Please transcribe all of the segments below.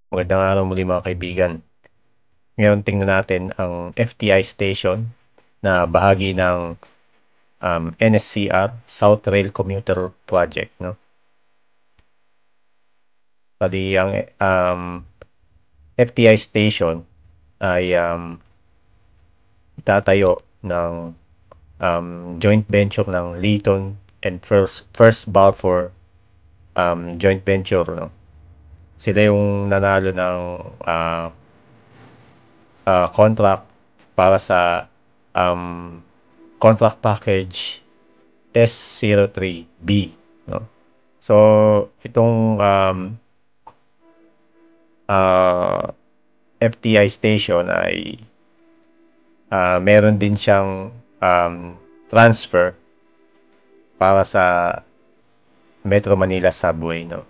Magandang araw muli mga kaibigan. Ngayon tingnan natin ang FTI station na bahagi ng NSCR, South Rail Commuter Project. No? Pati ang FTI station ay itatayo ng joint venture ng Leeton and First Balfour joint venture. No? Sila yung nanalo ng contract para sa um, contract package S03B. No? So, itong FTI station ay meron din siyang transfer para sa Metro Manila Subway. No?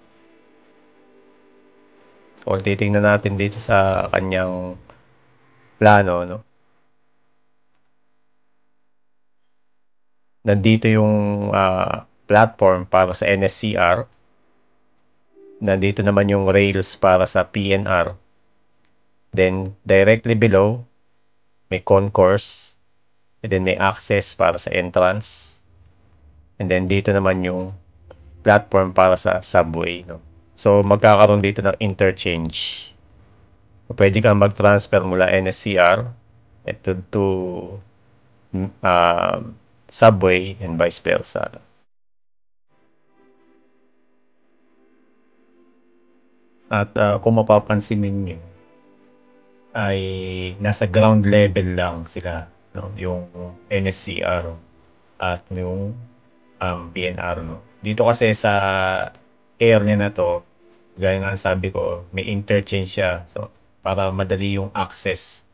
So, kung titingnan natin dito sa kanyang plano, no? Nandito yung platform para sa NSCR. Nandito naman yung rails para sa PNR. Then, directly below, may concourse. And then, may access para sa entrance. And then, dito naman yung platform para sa subway. No? So, magkakaroon dito ng interchange. Pwede kang mag-transfer mula NSCR to subway and vice versa. At kung mapapansin ninyo, ay nasa ground level lang sila, no? Yung NSCR at yung PNR. No? Dito kasi sa area na to, gaya nga sabi ko, may interchange siya. So, para madali yung access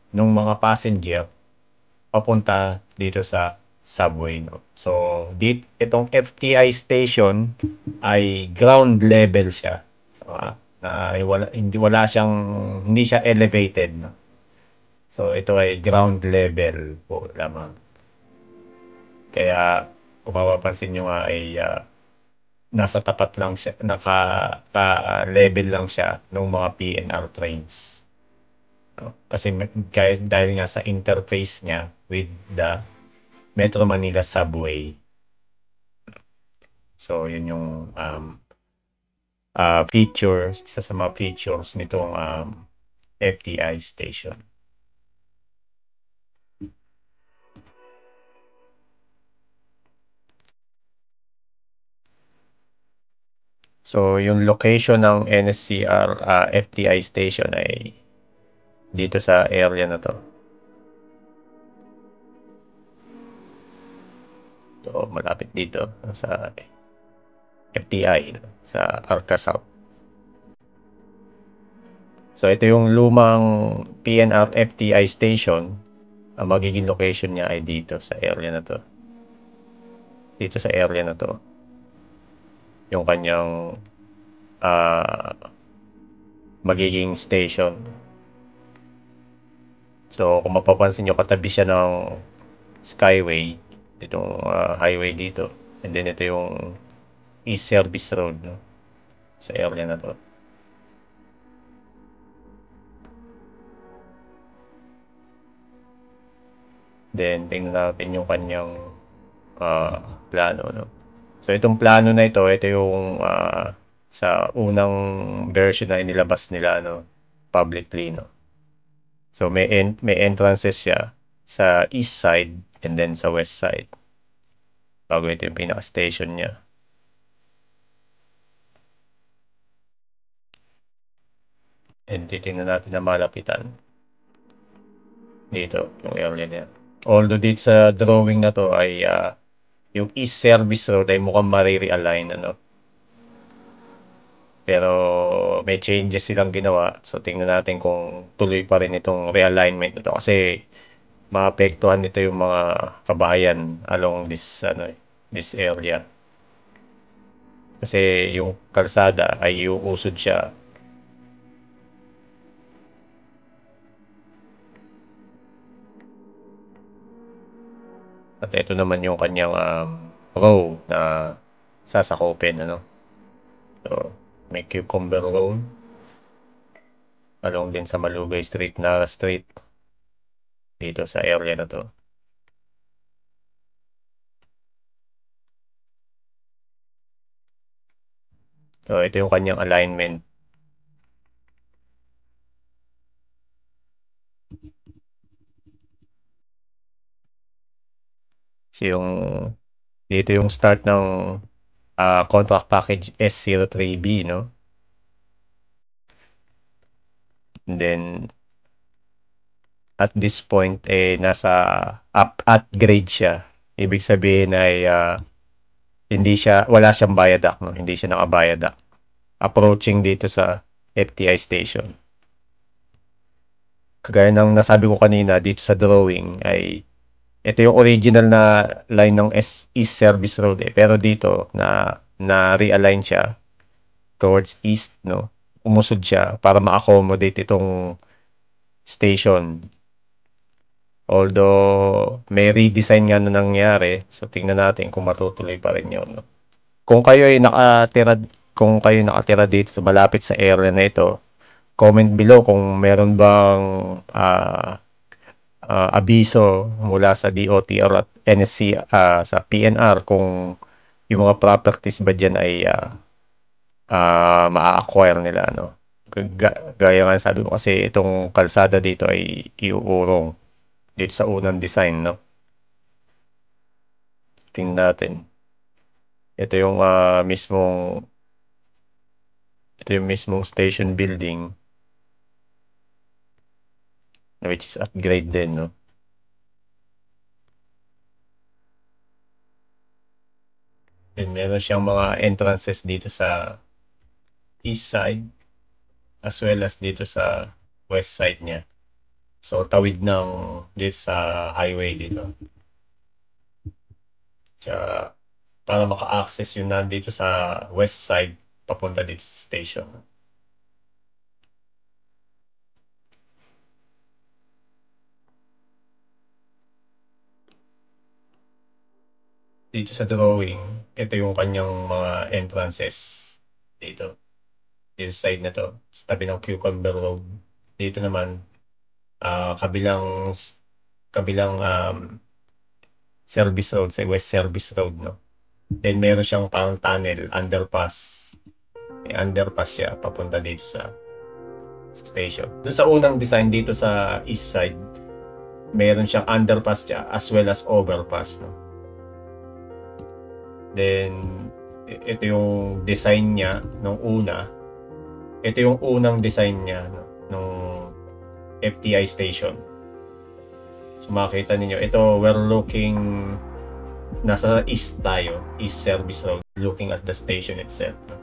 ng mga passenger papunta dito sa subway. No? So, itong FTI station ay ground level siya. Na hindi siya elevated. No? So, ito ay ground level po lamang. Kaya, kung mapapansin nyo nga ay nasa tapat lang siya, naka-level lang siya ng mga PNR trains. No? Kasi dahil nga sa interface niya with the Metro Manila Subway. So, yun yung isa sa mga features nitong FTI station. So, yung location ng NSCR FTI station ay dito sa area na to. So, malapit dito sa FTI, sa Arca South. So, ito yung lumang PNR FTI station. Ang magiging location niya ay dito sa area na to. Dito sa area na to. Yung kanyang magiging station. So, kung mapapansin nyo, katabi siya ng Skyway. Itong highway dito. And then, ito yung East Service Road, no? Sa area na to. Then, tingnan natin yung kanyang plano, no? So, itong plano na ito yung sa unang version na inilabas nila, no? Publicly, no? So, may entrances siya sa east side and then sa west side. Bago ito yung pinaka-station niya. And titingnan natin na malapitan. Dito, yung area niya. Although dito sa drawing na to ay yung East Service Road ay mukhang marirealign, ano. Pero may changes silang ginawa. So, tingnan natin kung tuloy pa rin itong realignment nito. Kasi maapektuhan nito yung mga kabayan along this area. Kasi yung kalsada ay uusod siya. At ito naman yung kanyang row na sasakupin, ano. So, may cucumber road. along din sa Malugay Street, Nara Street, dito sa area na to. So, ito yung kanyang alignment. So, dito yung start ng contract package S03B, no? And then, at this point, nasa upgrade siya. Ibig sabihin ay wala siyang viaduct, no? Hindi siya naka-viaduct. Approaching dito sa FTI station. Kagaya ng nasabi ko kanina dito sa drawing ay ito yung original na line ng East Service Road pero dito na realign siya towards east, no. Umusod siya para ma-accommodate itong station. Although may redesign nga na nangyari, so tingnan natin kung matutuloy pa rin 'yon, no. Kung kayo ay nakatira dito sa malapit sa area na ito, comment below kung meron bang abiso mula sa DOTR at NSC sa PNR kung yung mga properties ba dyan ay ma-acquire nila, no? Gaya nga sabi ko kasi itong kalsada dito ay iuurong dito sa unang design, no? Tingnan natin. Ito yung mismong station building which is upgrade din, no? Then meron siyang mga entrances dito sa east side as well as dito sa west side niya. So, tawid ng dito sa highway dito. Tsaka, para maka-access yun nandito sa west side, papunta dito sa station. Dito sa drawing, ito yung kanyang mga entrances dito. Dito sa side na to, sa tabi ng Cucumber Road. Dito naman, kabilang service road, sa West Service Road, no? Then meron siyang parang tunnel, underpass. May underpass siya papunta dito sa station. Doon sa unang design dito sa east side, meron siyang underpass siya as well as overpass, no? Then ito yung design niya nung una. Ito yung unang design niya, no, nung FTI station. So makita niyo ito, we're looking nasa east tayo, East Service Road, looking at the station itself, no?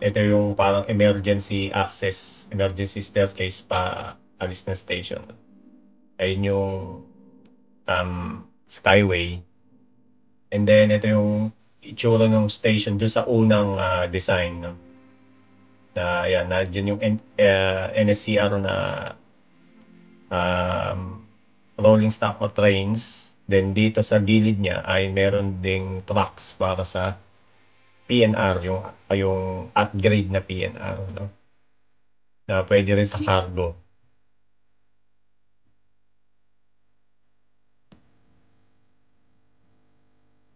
Ito yung parang emergency access, emergency staircase pa alis na station. Ayun yung skyway. And then ito yung itsura ng station doon sa unang design, no? Na yan, nandiyan yung NSCR na rolling stock o trains. Then dito sa gilid niya ay meron ding trucks para sa PNR, yung upgrade na PNR, no? Na pwede rin sa cargo.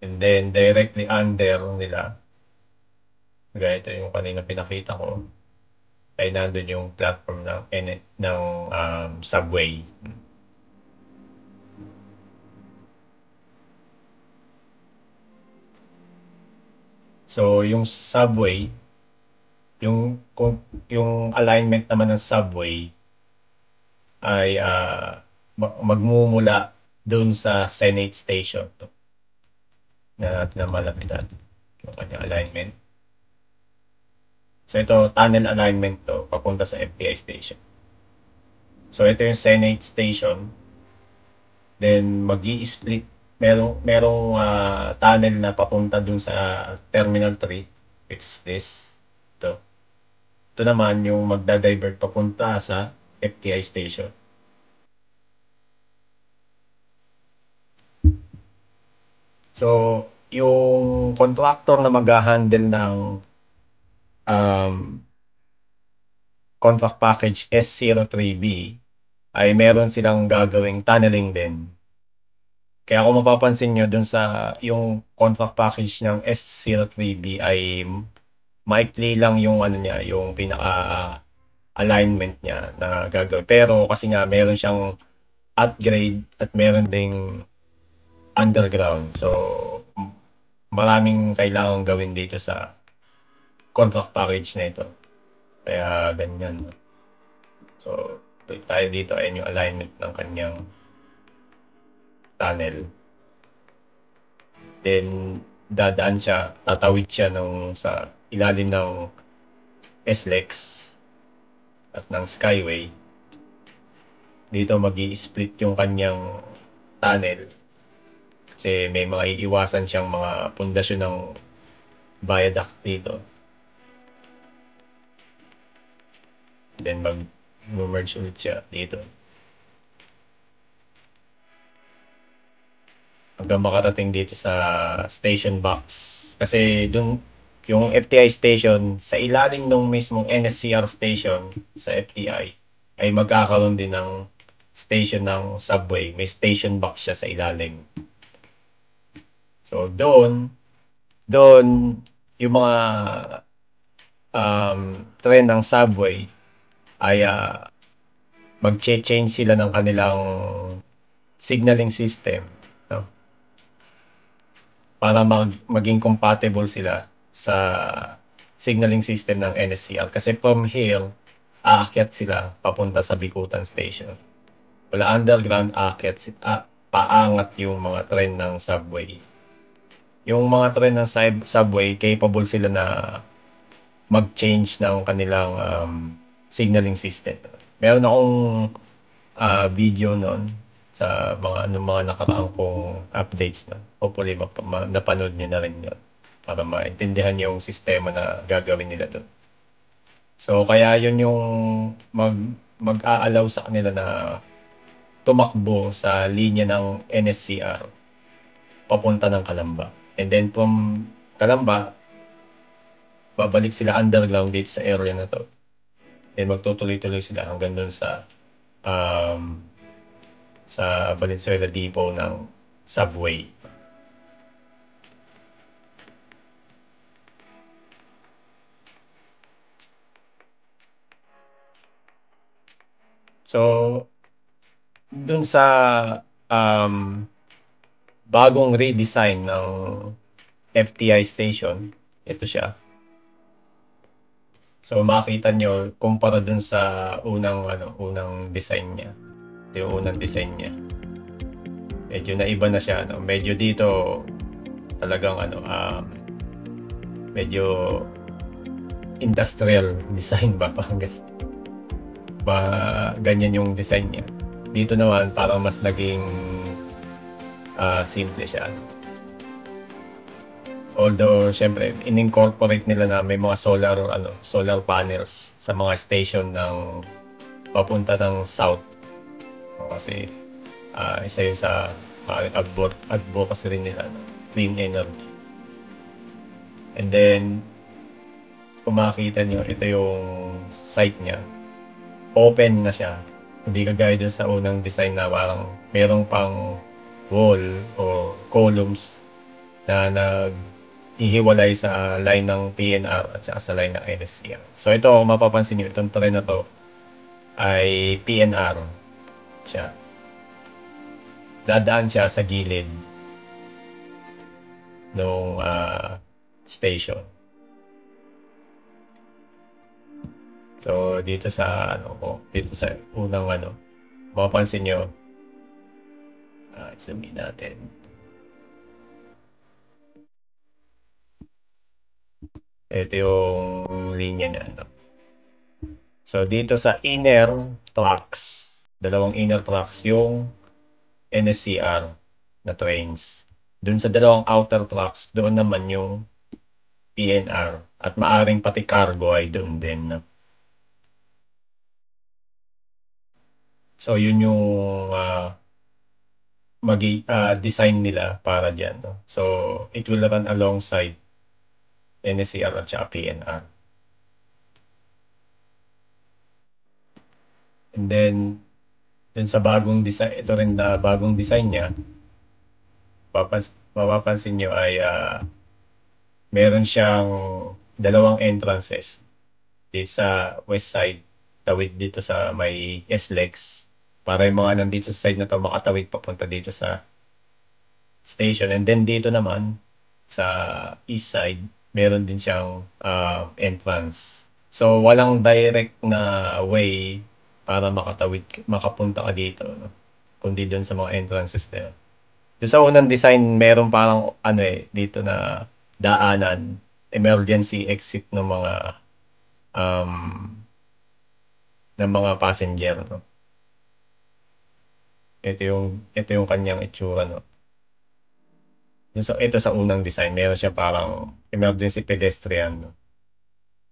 And then directly under nila, gaya ito yung kanina pinakita ko, ay nandun yung platform ng subway. So yung subway, yung alignment naman ng subway ay magmumula doon sa Senate Station, na malapitan yung kanyang alignment. So ito, tunnel alignment to, papunta sa FTI station. So ito yung Senate Station. Then magi-split, merong tunnel na papunta dun sa Terminal 3, which is this. Ito. Ito naman yung magda-divert papunta sa FTI station. So, yung contractor na mag-handle ng um, contract package S03B ay meron silang gagawing tunneling din. Kaya kung mapapansin nyo dun sa yung contract package ng S03B ay maikli lang yung ano niya, yung pinaka alignment niya na gagawin. Pero kasi nga meron siyang upgrade at meron ding underground. So maraming kailangan gawin dito sa contract package na ito. Kaya ganyan. So tayo dito ay yung alignment ng kanyang tunnel. Then dadaan siya, tatawid siya sa ilalim ng SLEX at ng Skyway. Dito magi-split yung kanyang tunnel kasi may mga iiwasan siyang mga pundasyon ng viaduct dito. Then mag-merge ulit siya dito. Hanggang makarating dito sa station box. Kasi dun, yung FTI station, sa ilalim ng mismong NSCR station sa FTI, ay magkakaroon din ng station ng subway. May station box siya sa ilalim. So, doon, yung mga train ng subway ay mag-change sila ng kanilang signaling system, no? Para maging compatible sila sa signaling system ng NSCR. Kasi from here, aakyat sila papunta sa Bikutan Station. Wala underground, paangat yung mga train ng subway. Yung mga train ng subway, capable sila na mag-change ng kanilang signaling system. Meron akong video noon sa mga nakaraang kong updates na. Hopefully napanood niyo na rin yun para maintindihan yung sistema na gagawin nila doon. So kaya yun yung mag-aalaw sa kanila na tumakbo sa linya ng NSCR papunta ng Calamba. And then from Calamba, babalik sila underground dito sa area na to. Then magtutuloy-tuloy sila hanggang doon sa Valenzuela Depot ng subway. So, dun sa bagong redesign ng FTI station, ito siya. So, makita nyo, kumpara dun sa unang design niya. Ito yung unang design niya. Medyo naiba na siya, no? Medyo dito talagang medyo industrial design ba, parang ganyan yung design niya. Dito naman parang mas naging simple siya. Although syempre in-incorporate nila na may mga solar panels sa mga station ng papunta ng south. Kasi isa yun sa advocacy rin nila ng clean energy. And then kung makikita nyo, ito yung site niya. Open na siya. Hindi kagaya dun sa unang design na parang merong pang wall o columns na naghihiwalay sa line ng PNR at saka sa line ng NSCR. So ito, kung mapapansin nyo, itong train na to ay PNR siya. Dadaan siya sa gilid ng station. So dito sa dito sa unang mapapansin nyo, zoom in natin. Ito yung linya niya. So dito sa inner tracks, dalawang inner tracks yung NSCR na trains. Doon sa dalawang outer tracks, doon naman yung PNR at maaring pati cargo ay doon din. So yun yung design nila para diyan, no? So it will run alongside NSCR at saka PNR. And then, dun sa bagong design, ito rin na bagong design niya, mapapansin nyo ay meron siyang dalawang entrances dito sa west side, tawid dito sa may SLEX, para yung mga nandito sa side na to makatawid papunta dito sa station. And then dito naman sa east side, meron din siyang entrance. So walang direct na way para makapunta ka dito, no? Kundi doon sa mga entrances na yun. Doon sa unang design, meron parang ano dito na daanan, emergency exit um, ng mga passenger, no? Ito yung kanyang itsura, no? Ito sa unang design, meron siya parang emergency pedestrian, no?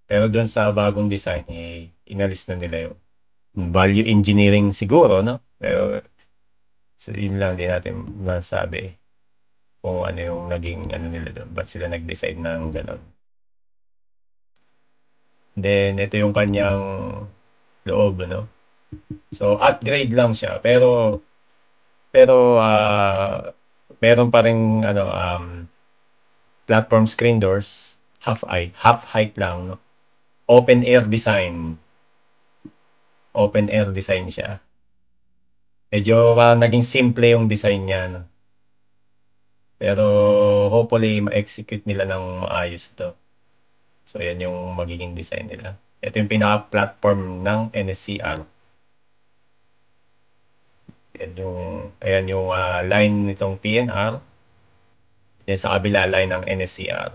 Pero doon sa bagong design, inalis na nila yung value engineering siguro, no? Pero so, yun lang din natin masabi kung ano yung naging ano nila doon. Ba't sila nag-decide ng gano'n? Then, ito yung kanyang loob, no? So, upgrade lang siya. Pero meron pa rin ano, platform screen doors, half height lang, no? Open air design. Open air design siya. Medyo naging simple yung design niya, no? Pero hopefully ma-execute nila ng maayos ito. So yan yung magiging design nila. Ito yung pinaka-platform ng NSCR. Ayan yung line nitong PNR. Then sa kabila line ng NSCR.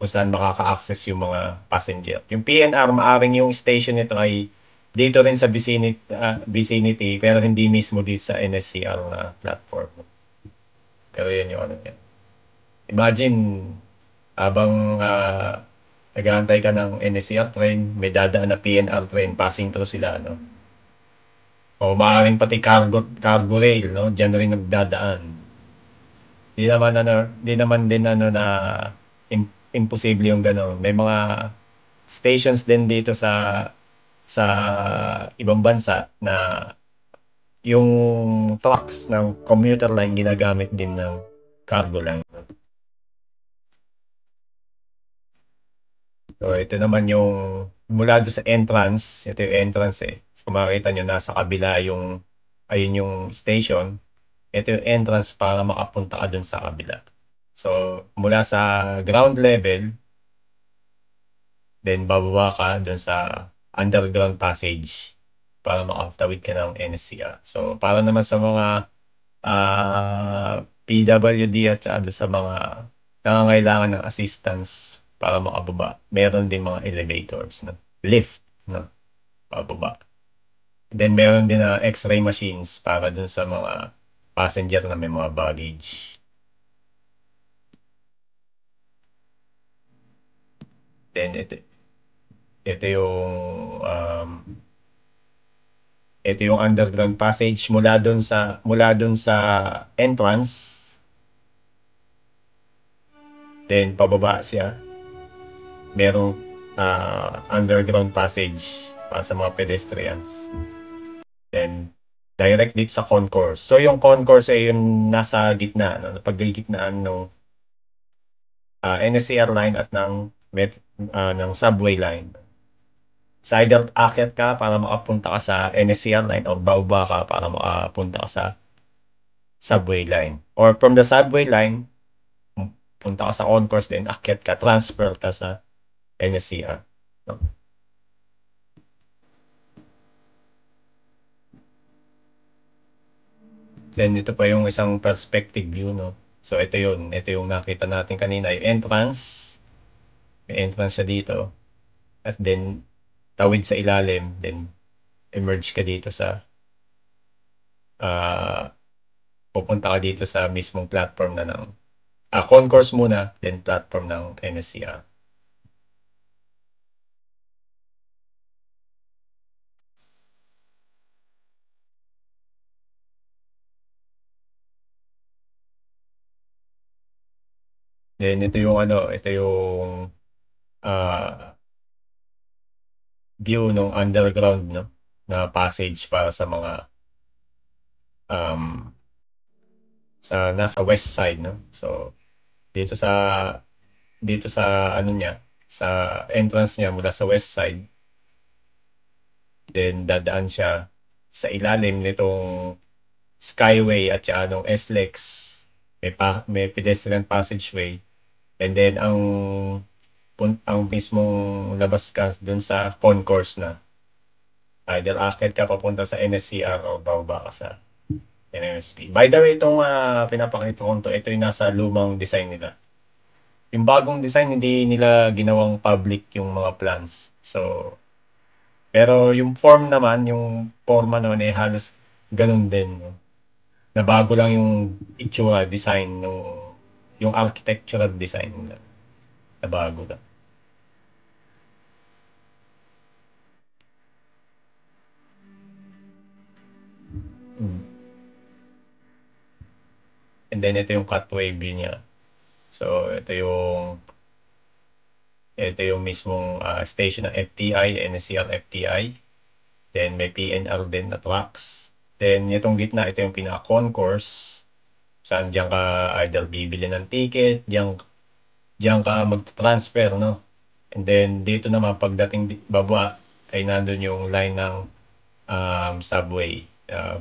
Kung saan makaka-access yung mga passenger. Yung PNR, maaring yung station nito ay dito rin sa vicinity, pero hindi mismo dito sa NSCR na platform. Pero yan yung ano yan. Imagine, habang nag-aantay ka ng NSCR train, may dadaan na PNR train, passing through sila, no? O maaaring pati cargo rail, no? Diyan rin nagdadaan. Di naman din ano na imposible yung gano'n. May mga stations din dito sa ibang bansa na yung trucks ng commuter line ginagamit din ng cargo line. So, ito naman yung mula doon sa entrance. Ito yung entrance eh. So, makikita nyo, nasa kabila ayun yung station. Ito yung entrance para makapunta ka doon sa kabila. So, mula sa ground level, then bababa ka doon sa underground passage para makatawid ka ng NSCR. So, para naman sa mga PWD at doon sa mga nangangailangan ng assistance para makababa, meron din mga elevators, no? Lift, no? Pababa. Then meron din na X-ray machines para dun sa mga passenger na may mga baggage. Then ito yung um, ito yung underground passage mula dun sa entrance. Then pababa siya. Merong underground passage para sa mga pedestrians. Then direct dito sa concourse. So yung concourse ay yung nasa gitna, no? Paggigitnaan ng NSCR line at ng subway line. Sa either aakyat ka para makapunta ka sa NSCR line o bababa ka para makapunta ka sa subway line. Or from the subway line, punta ka sa concourse din, akyat ka, transfer ka sa NSCR. No? Then ito pa yung isang perspective view, no? So ito yun, ito yung nakita natin kanina, yung entrance. May entrance siya dito. At then tawid sa ilalim, then emerge ka dito sa pupunta ka dito sa mismong platform na ng concourse muna, then platform ng NSCR. Then ito yung view ng underground, no? na passage para sa mga um, sa nasa west side, no? So dito sa dito sa ano niya, sa entrance niya mula sa west side, then dadaan siya sa ilalim nitong Skyway at saka nung SLEX. May pedestrian passageway. And then ang mismong labas ka dun sa concourse na. Either aakyat ka papunta sa NSCR o bababa ka sa NMSP. By the way, itong pinapakita ko ito yung nasa lumang design nila. Yung bagong design, hindi nila ginawang public yung mga plans. So, pero yung form naman, yung forma naman eh halos ganun din. No? Nabago lang yung itsura, design, yung architectural design nila. Nabago lang. Mm. And then ito yung cutway view niya. So ito yung mismong station ng FTI, NSCR FTI. Then may PNR din na tracks. Then itong gitna, ito yung pinaka-concourse. Saan diyan ka either bibili ng ticket, diyan ka mag-transfer, no? And then dito naman pagdating baba ay nandun yung line ng subway.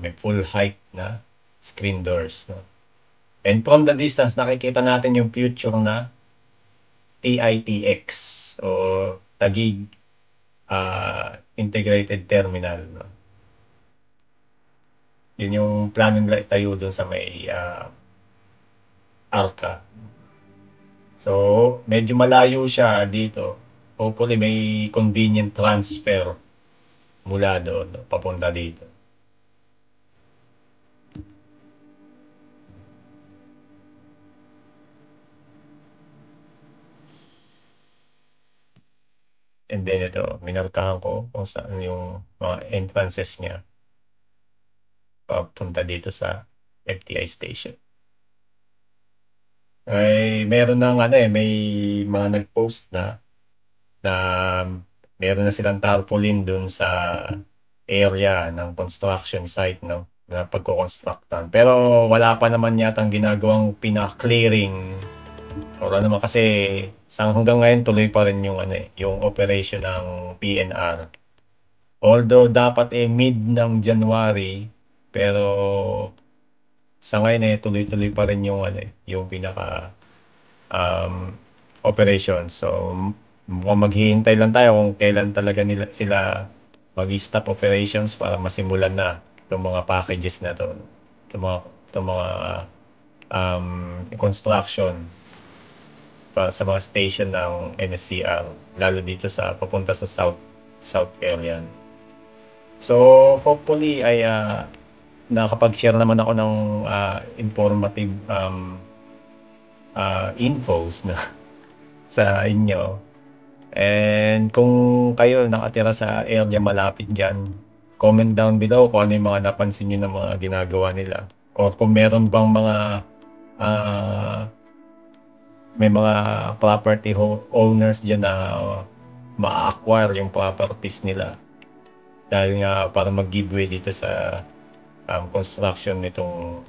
May full height na screen doors, no? And from the distance, nakikita natin yung future na TITX o Taguig Integrated Terminal. No? Yun yung plano nila itayo doon sa may Arca. So, medyo malayo siya dito. Hopefully, may convenient transfer mula doon no? Papunta dito. And then ito, minarkahan ko kung saan yung mga entrances niya papunta dito sa FTI station. Ay meron ng ano, may mga nag-post na meron na silang tarpaulin dun sa area ng construction site 'no, na pagko-constructan. Pero wala pa naman yatang ginagawang pina-clearing or ano naman kasi hanggang ngayon tuloy pa rin yung ano, yung operation ng PNR. Although dapat, mid ng January, pero sa ngayon, tuloy-tuloy pa rin yung ano, yung pinaka um, operation. So, mukhang maghihintay lang tayo kung kailan talaga sila mag-stop operations para masimulan na itong mga packages na to. Itong mga um, construction para sa mga station ng NSCR, lalo dito sa papunta sa South area. So, hopefully ay nakapag-share naman ako ng informative infos na sa inyo. And kung kayo nakatira sa area malapit dyan, comment down below kung ano yung mga napansin nyo ng mga ginagawa nila. Or kung meron bang mga may mga property owners dyan na ma-acquire yung properties nila. Dahil nga para mag-giveaway dito sa construction nitong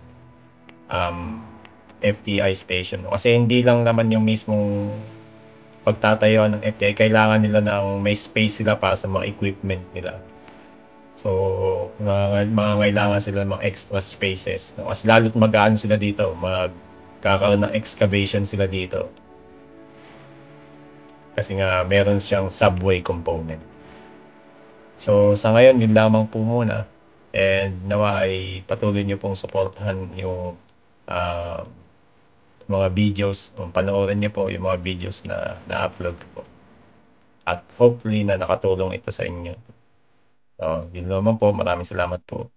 FTI station. Kasi hindi lang naman yung mismong pagtatayo ng FTI, kailangan nila ng may space sila para sa mga equipment nila. So, kailangan sila ng mga extra spaces. Kasi lalo't mag-aano sila dito, magkakaroon ng excavation sila dito. Kasi nga meron siyang subway component. So, sa ngayon, yun lamang po muna. And nawa ay patuloy niyo pong suportahan yung mga videos, panoorin niyo po yung mga videos na na-upload ko. At hopefully na nakatulong ito sa inyo. So, yun naman po. Maraming salamat po.